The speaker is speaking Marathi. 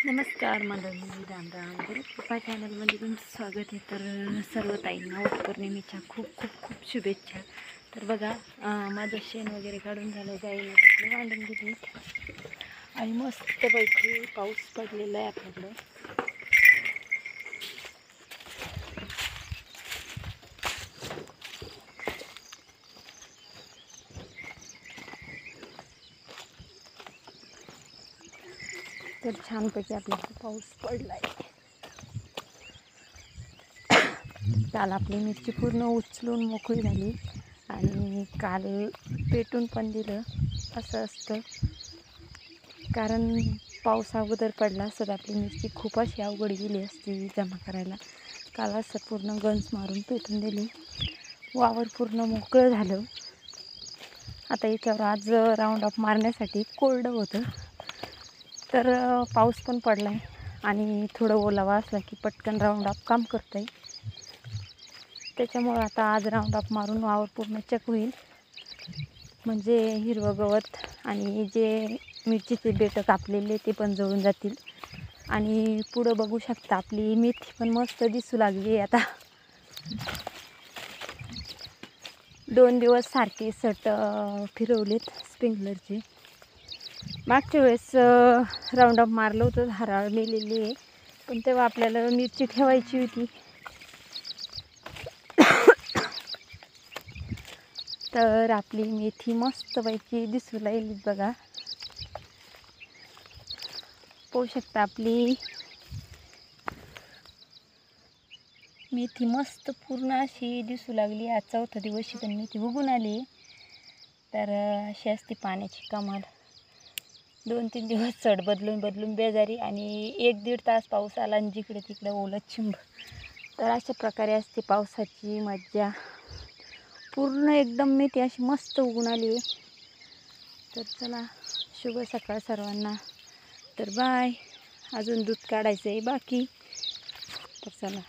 नमस्कार मंडळी, राम राम. गुरुकृपा चॅनलमध्ये तुमचं स्वागत आहे. तर सर्व ताईंना वटपौर्णिमेच्या खूप खूप खूप शुभेच्छा. तर बघा, माझं शेण वगैरे काढून झालं, गाईला तिकडे मांडून दिली आणि मस्तपैकी पाऊस पडलेला आहे आपल्याकडं. तर छानपैकी आपल्याकडे पाऊस पडला आहे. काल आपली मिरची पूर्ण उचलून मोकळी झाली आणि काल पेटून पण दिलं. असं असतं, कारण पाऊस अगोदर पडला असतं तर आपली मिरची खूप अशी अवघड गेली असती जमा करायला. काल असं पूर्ण गंज मारून पेटून दिली, वावर पूर्ण मोकळं झालं. आता याच्यावर आज राऊंड अप मारण्यासाठी कोरडं होतं, तर पाऊस पण पडला आहे आणि थोडं ओलावा असला की पटकन राऊंड अप काम करता येईल. त्याच्यामुळं आता आज राऊंड अप मारून वावर पूर्ण चक होईल, म्हणजे हिरवं गवत आणि जे मिरचीचे बेटं कापलेले ते पण जळून जातील. आणि पुढं बघू शकता आपली मेथी पण मस्त दिसू लागली आहे. आता 2 दिवस सारखे सट फिरवलेत स्प्रिंकलरचे. मागच्या वेळेस राऊंड अप मारलं होतं, हराळ मेलेली आहे, पण तेव्हा आपल्याला मिरची ठेवायची होती. तर आपली मेथी मस्तपैकी दिसू लागली बघा. पाहू शकता आपली मेथी मस्त पूर्ण अशी दिसू लागली. आज 4था दिवशी पण मेथी उगून आली. तर अशी असते पाण्याची कमाल. 2-3 दिवस चढ बदलून बेजारी आणि 1-1.5 तास पाऊस आला आणि जिकडे तिकडे ओलं चिंब. तर अशा प्रकारे असते पावसाची मज्जा. पूर्ण एकदम मेथी अशी मस्त उगून आली आहे. तर चला, शुभ सकाळ सर्वांना. तर बाय. अजून दूध काढायचं आहे बाकी. तर चला.